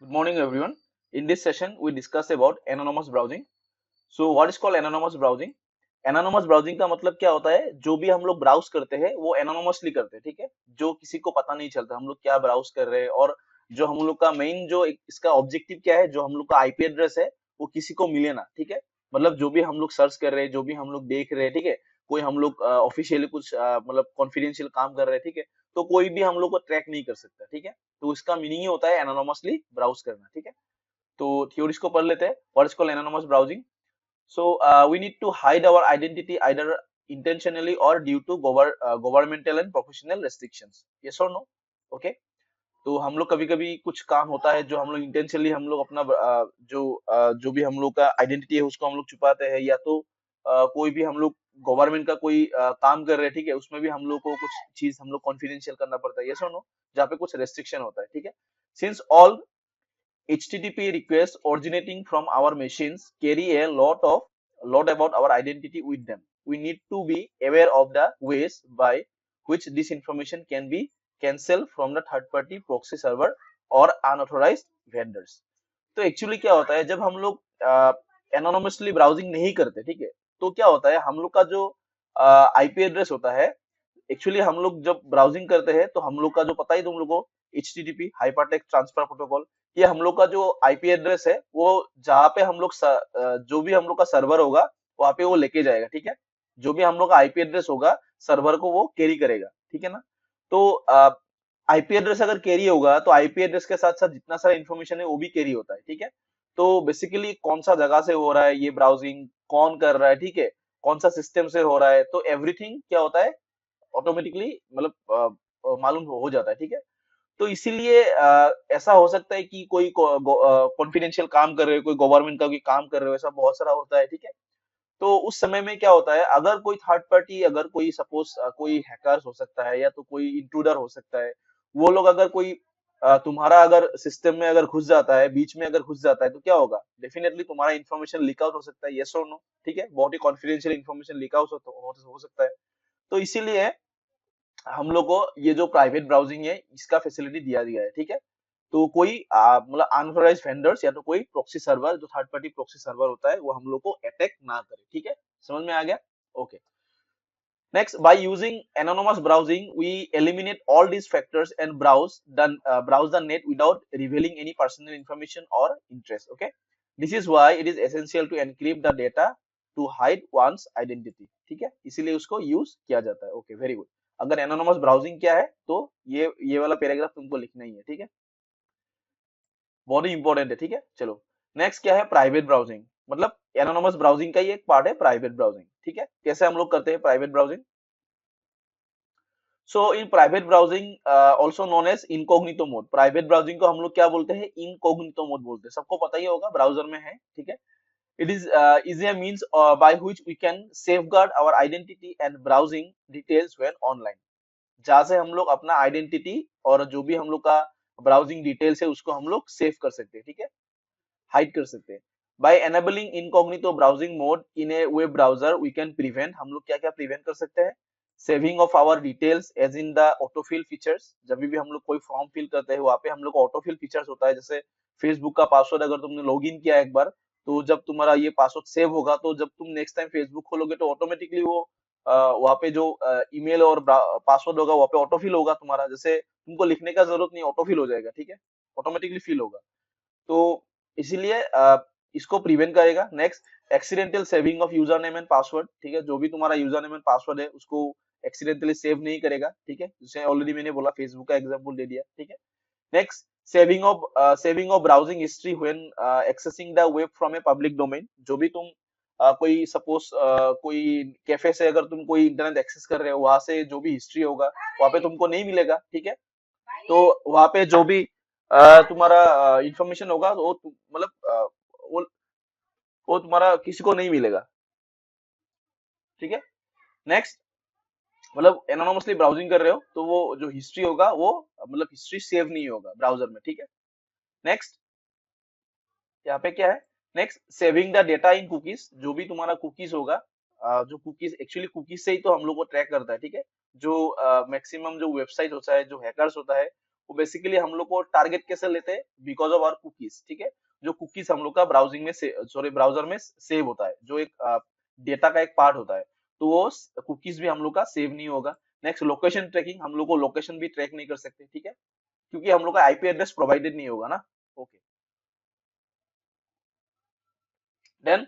Good morning, everyone. In this session, we discuss about anonymous browsing. So, what is called anonymous browsing? Anonymous browsing का मतलब क्या होता है? जो भी हम लोग ब्राउज करते हैं, वो एनोनोमसली करते हैं, ठीक है? जो किसी को पता नहीं चलता हम लोग क्या ब्राउज कर रहे हैं और जो हम लोग का मेन जो इसका ऑब्जेक्टिव क्या है, जो हम लोग का आईपी एड्रेस है, वो किसी को मिले ना, ठीक है? मतलब जो भी हम लोग सर्च कर रहे हैं, जो भी हम लोग देख रहे हैं, ठीक है? कोई हम लोग ऑफिशियली कुछ मतलब कॉन्फिडेंशियल काम कर रहे हैं, ठीक है? तो कोई भी हम लोग को ट्रैक नहीं कर सकता, ठीक है? तो इसका मीनिंग ही होता है एनोनोमसली ब्राउज करना, ठीक है? तो थ्योरीज को पढ़ लेते हैं। What is called anonymous browsing? So we need to hide our identity either intentionally or due to governmental and professional restrictions. Yes or no? Okay. तो हम लोग कभी कभी कुछ काम होता है जो हम लोग इंटेंशनली हम लोग अपना जो भी हम लोग का आइडेंटिटी है उसको हम लोग छुपाते हैं, या तो कोई भी हम लोग गवर्नमेंट का कोई काम कर रहे हैं, ठीक है, उसमें भी हम लोग को कुछ चीज हम लोग कॉन्फिडेंशियल करना पड़ता है। यस और नो? जहाँ पे कुछ रेस्ट्रिक्शन होता है, ठीक है। Since all HTTP requests originating from our machines carry a lot about our identity with them. We need to be aware of the ways by which this information can be cancelled from the third party proxy server or unauthorized vendors. तो actually क्या होता है जब हम लोग anonymously browsing नहीं करते, ठीक है, तो क्या होता है हम लोग का जो आईपी एड्रेस होता है, एक्चुअली हम लोग जब ब्राउजिंग करते हैं तो हम लोग का जो पता ही तुम लोग को HTTP हाइपरटेक्स्ट ट्रांसफर प्रोटोकॉल, ये हम लोग का जो आईपी एड्रेस है वो जहाँ पे हम लोग जो भी हम लोग का सर्वर होगा वहां पे वो लेके जाएगा, ठीक है। जो भी हम लोग का आईपी एड्रेस होगा सर्वर को वो कैरी करेगा, ठीक है ना। तो आईपी एड्रेस अगर कैरी होगा तो आईपी एड्रेस के साथ साथ जितना सारा इन्फॉर्मेशन है वो भी कैरी होता है, ठीक है। तो बेसिकली कौन सा जगह से हो रहा है ये ब्राउजिंग, कौन कर रहा है, ठीक है, कौन सा सिस्टम से हो रहा है, तो एवरीथिंग क्या होता है ऑटोमेटिकली मतलब मालूम हो जाता है, ठीक है। तो इसीलिए ऐसा हो सकता है कि कोई कॉन्फिडेंशियल काम कर रहे हो, कोई गवर्नमेंट का कोई काम कर रहे हो, ऐसा बहुत सारा होता है, ठीक है। तो उस समय में क्या होता है अगर कोई थर्ड पार्टी, अगर कोई सपोज कोई हैकर्स हो सकता है या तो कोई इंट्रूडर हो सकता है, वो लोग अगर कोई तुम्हारा अगर सिस्टम में अगर घुस जाता है, बीच में अगर घुस जाता है, तो क्या होगा, डेफिनेटली तुम्हारा इन्फॉर्मेशन लीक आउट हो सकता है। यस और नो? ठीक है, बहुत ही कॉन्फिडेंशियल इन्फॉर्मेशन लीक आउट हो सकता है। तो इसीलिए हम लोग को ये जो प्राइवेट ब्राउजिंग है इसका फैसिलिटी दिया गया है, ठीक है। तो कोई मतलब अनऑथराइज्ड वेंडर्स या तो कोई प्रॉक्सी सर्वर, जो थर्ड पार्टी प्रॉक्सी सर्वर होता है, वो हम लोग को अटैक ना करे, ठीक है। समझ में आ गया? Okay. Next, by using anonymous browsing we eliminate all these factors and browse the net without revealing any personal information or interest. Okay, this is why it is essential to encrypt the data to hide one's identity. ठीक है, इसीलिए उसको use किया जाता है। Okay, very good. अगर anonymous browsing क्या है तो ये वाला पैराग्राफ तुमको लिखना ही है, ठीक है, बहुत ही इंपॉर्टेंट है, ठीक है। चलो, नेक्स्ट क्या है, प्राइवेट ब्राउजिंग। मतलब एनोनमस ब्राउजिंग का ही एक पार्ट है प्राइवेट ब्राउजिंग, ठीक है। कैसे हम लोग करते हैं private browsing? So in private browsing also known as incognito mode, private browsing को हम लोग क्या बोलते हैं, इनकॉग्निटो मोड बोलते हैं। सबको पता ही होगा, ब्राउजर में है, ठीक है। It is a means by which we can safeguard our identity and browsing details when online, जहां से हम लोग अपना आइडेंटिटी और जो भी हम लोग का ब्राउजिंग डिटेल्स है उसको हम लोग सेव कर सकते हैं, ठीक है, हाइड कर सकते हैं। By enabling incognito browsing mode in a web browser we can prevent, हम लोग क्या क्या प्रिवेंट कर सकते हैं, saving of our details as in the autofill features. जब भी हम लोग कोई फॉर्म फिल करते हैं वहां पे हम लोग ऑटोफिल फीचर्स होता है, जैसे फेसबुक का पासवर्ड अगर तुमने लॉग इन किया एक बार, तो जब तुम्हारा ये पासवर्ड सेव होगा तो जब तुम नेक्स्ट टाइम फेसबुक खोलोगे तो ऑटोमेटिकली वो वहां पे जो ईमेल और पासवर्ड होगा वहां पे ऑटोफिल होगा तुम्हारा, जैसे तुमको लिखने का जरूरत नहीं, ऑटोफिल हो जाएगा, ठीक है, ऑटोमेटिकली फिल होगा। तो इसीलिए इसको प्रिवेंट करेगा। Next, accidental saving of user name and password, ठीक है, जो भी तुम्हारा यूजर नेम एंड पासवर्ड है उसको एक्सीडेंटली सेव नहीं करेगा, ठीक है, जैसे ऑलरेडी मैंने बोला, फेसबुक का एग्जांपल दे दिया, ठीक है। Next, saving of browsing history when accessing the web from a public domain, जो भी तुम कोई सपोज कोई कैफे से अगर तुम कोई इंटरनेट एक्सेस कर रहे हो, वहां से जो भी हिस्ट्री होगा वहां पे तुमको नहीं मिलेगा, ठीक है। तो वहां पे जो भी तुम्हारा इंफॉर्मेशन होगा वो मतलब वो वो तुम्हारा किसी को नहीं मिलेगा, ठीक है। नेक्स्ट, मतलब एनोनमसली ब्राउजिंग कर रहे हो तो वो जो हिस्ट्री होगा वो मतलब हिस्ट्री सेव नहीं होगा ब्राउजर में, ठीक है। नेक्स्ट, यहाँ पे क्या है, next, saving the data in cookies, जो भी तुम्हारा कुकीज होगा, जो कुकीज एक्चुअली कुकीज से ही तो हम लोग को ट्रैक करता है, ठीक है। जो मैक्सिमम जो वेबसाइट होता है, जो हैकर्स होता है, वो बेसिकली हम लोग को टारगेट कैसे लेते हैं, बिकॉज ऑफ आवर कुकीज, ठीक है। जो कुकीज हम लोग का ब्राउजिंग में सॉरी ब्राउजर में सेव होता है, जो एक डेटा का एक पार्ट होता है, तो वो कुकीज भी हम लोग का सेव नहीं होगा। नेक्स्ट लोकेशन ट्रैकिंग, हम लोग को लोकेशन भी ट्रैक नहीं कर सकते, ठीक है, क्योंकि हम लोग का आईपी एड्रेस प्रोवाइडेड नहीं होगा ना। Okay, then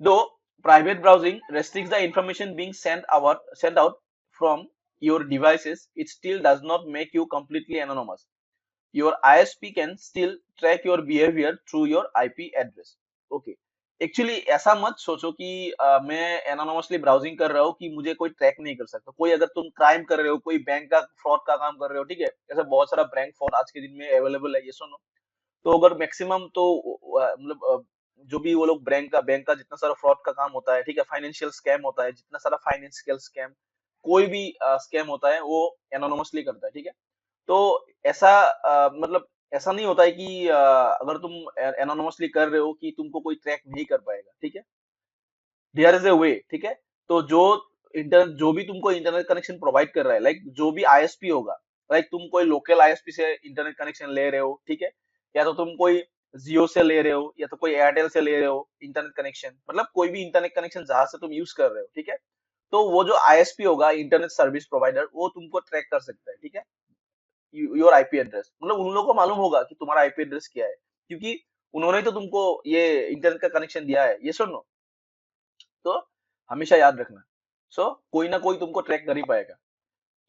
though private browsing restricts the information being sent out from your devices, it still does not make you completely anonymous. Your ISP can still track your behavior through your IP address. Okay. Actually ऐसा मत सोचो कि मैं anonymously browsing कर रहा हूँ कि मुझे कोई ट्रैक नहीं कर सकता। कोई अगर तुम क्राइम कर रहे हो, कोई बैंक का फ्रॉड का काम कर रहे हो, ठीक है, ऐसा बहुत सारा बैंक फ्रॉड आज के दिन में अवेलेबल है, ये सुनो। तो अगर मैक्सिमम तो मतलब जो भी वो लोग बैंक का जितना सारा फ्रॉड का काम होता है, ठीक है, फाइनेंशियल स्कैम होता है, जितना सारा फाइनेंशियल स्कैम, कोई भी स्कैम होता है वो एनोनमसली करता है, ठीक है। तो ऐसा मतलब ऐसा नहीं होता है कि अगर तुम एनोनमसली कर रहे हो कि तुमको कोई ट्रैक नहीं कर पाएगा, ठीक है। देयर इज ए वे, ठीक है। तो जो भी तुमको इंटरनेट कनेक्शन प्रोवाइड कर रहा है, लाइक जो भी आईएसपी होगा, लाइक तुम कोई लोकल आईएसपी से इंटरनेट कनेक्शन ले रहे हो, ठीक है, या तो तुम कोई जियो से ले रहे हो, या तो कोई एयरटेल से ले रहे हो इंटरनेट कनेक्शन, मतलब कोई भी इंटरनेट कनेक्शन जहां से तुम यूज कर रहे हो, ठीक है। तो वो जो आईएसपी होगा, इंटरनेट सर्विस प्रोवाइडर, वो तुमको ट्रैक कर सकता है, ठीक है, योर आईपी एड्रेस। मतलब उन लोगों को मालूम होगा कि तुम्हारा आईपी एड्रेस क्या है, क्योंकि उन्होंने तो तुमको ये इंटरनेट का कनेक्शन दिया है, ये सुनो। तो हमेशा याद रखना। कोई ना कोई तुमको ट्रैक कर ही पाएगा।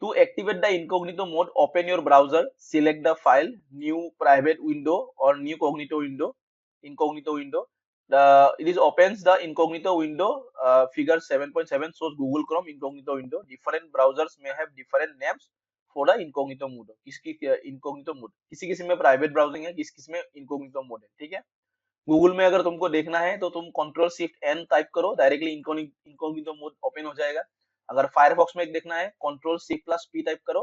To activate the incognito mode, open your browser, select the file, new private window or new cognito window, incognito window. It is opens the incognito window. Figure 7.7 shows Google Chrome incognito window. Different browsers may have different names for the incognito mode. किसकी incognito mode, किसी किसी में private browsing है, किसी किसी में incognito mode है, ठीक है। गूगल में अगर तुमको देखना है तो तुम कंट्रोल शिफ्ट एन टाइप करो, डायरेक्टली इनकॉग्निटो मोड ओपन हो जाएगा। अगर फायरफॉक्स में देखना है, control shift plus P type करो।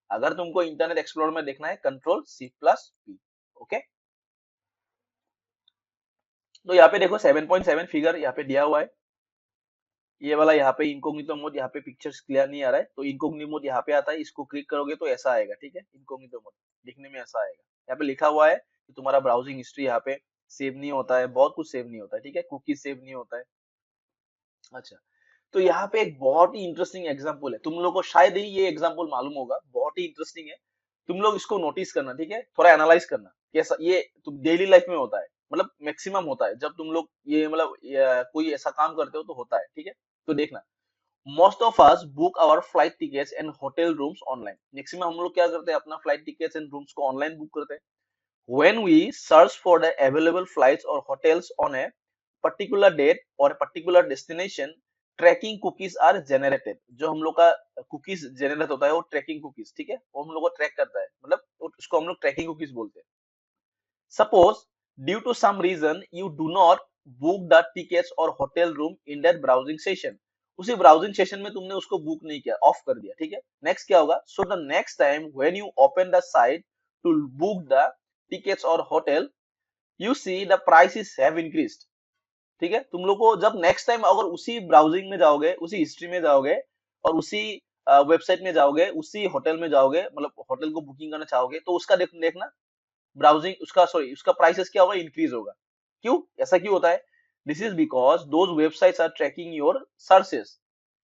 अगर तुमको इंटरनेट एक्सप्लोरर में देखना है, control shift plus P. Okay, तो यहाँ पे देखो 7.7 फिगर यहाँ पे दिया हुआ है। ये वाला यहाँ पे इनकॉग्निटो मोड, यहाँ पे पिक्चर्स क्लियर नहीं आ रहा है, तो इनकॉग्निटो मोड यहाँ पे आता है, इसको क्लिक करोगे तो ऐसा आएगा, ठीक है। इनकॉग्निटो मोड दिखने में ऐसा आएगा। यहाँ पे लिखा हुआ है कि तुम्हारा ब्राउजिंग हिस्ट्री यहाँ पे सेव नहीं होता है, बहुत कुछ सेव नहीं होता है, ठीक है, कुकीज सेव नहीं होता है। अच्छा, तो यहाँ पे एक बहुत ही इंटरेस्टिंग एग्जांपल है, तुम लोग को शायद ही ये एग्जांपल मालूम होगा, बहुत ही इंटरेस्टिंग है। तुम लोग इसको नोटिस करना, ठीक है, थोड़ा एनालाइज करना कैसा ये तुम डेली लाइफ में होता है, मतलब मैक्सिमम होता है जब तुम लोग ये मतलब कोई ऐसा काम करते हो तो होता है, ठीक है। तो देखना, most of us book our flight tickets and hotel rooms online. Maximum हम लोग क्या करते हैं, अपना फ्लाइट टिकट्स एंड रूम्स को ऑनलाइन बुक करते हैं। When we search for the available flights or hotels on a particular date or a particular destination, tracking cookies are generated. जो हम लोग का कुकीज जनरेट होता है वो ट्रैकिंग कुकीज, ठीक है, वो हम लोग को ट्रैक करता है, मतलब उसको हम लोग ट्रैकिंग कुकीज बोलते हैं। Suppose due to some reason you do not book the tickets और hotel room in that browsing session, उसी ब्राउजिंग सेशन में तुमने उसको बुक नहीं किया, ऑफ कर दिया, ठीक है। नेक्स्ट क्या होगा, so the next time when you open the site to book the tickets और hotel, you see the prices have increased, ठीक है। तुम लोग को जब नेक्स्ट टाइम अगर उसी ब्राउजिंग में जाओगे, उसी हिस्ट्री में जाओगे और उसी वेबसाइट में जाओगे, उसी होटल में जाओगे, मतलब होटल को बुकिंग करना चाहोगे, तो उसका देखना ब्राउजिंग उसका सॉरी उसका प्राइसेस क्या होगा, इंक्रीज होगा। क्यों, ऐसा क्यों होता है? This is because those websites are tracking your searches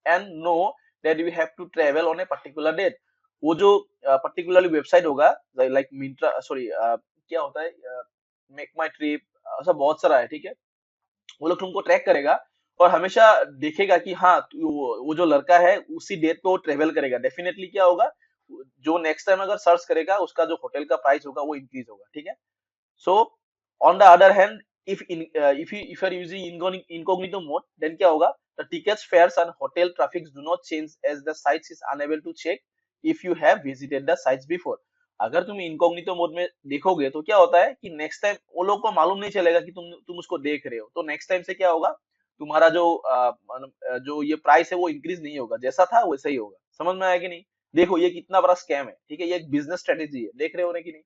and know that you have to travel on a particular date. वो जो पर्टिकुलरली वेबसाइट होगा, लाइक मिंत्रा, सॉरी क्या होता है, मेक माई ट्रिप, ऐसा बहुत सारा है, ठीक है। वो लोग तुमको ट्रैक करेगा और हमेशा देखेगा कि हाँ वो जो लड़का है उसी डेट पे वो ट्रेवल करेगा, डेफिनेटली क्या होगा, जो नेक्स्ट टाइम अगर सर्च करेगा उसका जो होटल का प्राइस होगा वो इंक्रीज होगा, ठीक है। So on the other hand, if you are using incognito mode, then क्या होगा, the tickets, fares and hotel traffics do not change as the site is unable to check if you have visited the sites before। अगर तुम incognito mode में देखोगे तो क्या होता है कि नेक्स्ट टाइम वो लोग को मालूम नहीं चलेगा कि तुम उसको देख रहे हो, तो नेक्स्ट टाइम से क्या होगा, तुम्हारा जो जो ये प्राइस है वो इंक्रीज नहीं होगा, जैसा था वैसा ही होगा। समझ में आया कि नहीं? देखो ये कितना बड़ा स्कैम है, ठीक है, ये एक बिजनेस स्ट्रेटेजी है, देख रहे हो ना कि नहीं?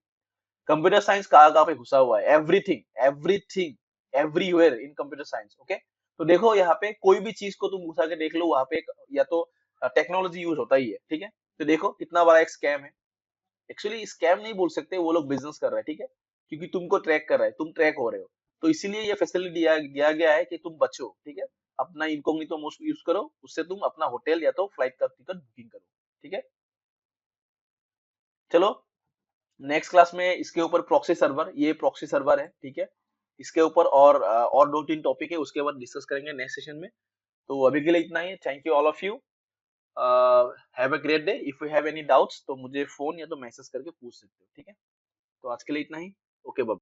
कंप्यूटर साइंस कहाँ कहाँ पे घुसा हुआ है, everything everything everywhere in computer science. Okay, तो देखो यहाँ पे कोई भी चीज को तुम घुसा के देख लो, वहां पे या तो टेक्नोलॉजी यूज होता ही है, ठीक है। तो देखो कितना बड़ा एक स्कैम है। एक्चुअली स्कैम नहीं बोल सकते, वो लोग बिजनेस कर रहे हैं, ठीक है, क्योंकि तुमको ट्रैक कर रहा है, तुम ट्रैक हो रहे हो, तो इसीलिए ये फैसिलिटी दिया गया है कि तुम बचो, ठीक है, अपना इनकॉग्निटो मोड यूज करो, उससे तुम अपना होटल या तो फ्लाइट का टिकट बुकिंग करो, ठीक है। चलो नेक्स्ट क्लास में इसके ऊपर प्रॉक्सी सर्वर, ये प्रॉक्सी सर्वर है, ठीक है, इसके ऊपर और दो तीन टॉपिक है, उसके बाद डिस्कस करेंगे नेक्स्ट सेशन में। तो अभी के लिए इतना ही, thank you all of you, have a great day. If you have any doubts तो मुझे फोन या तो मैसेज करके पूछ सकते हो, ठीक है। तो आज के लिए इतना ही, ओके बाय।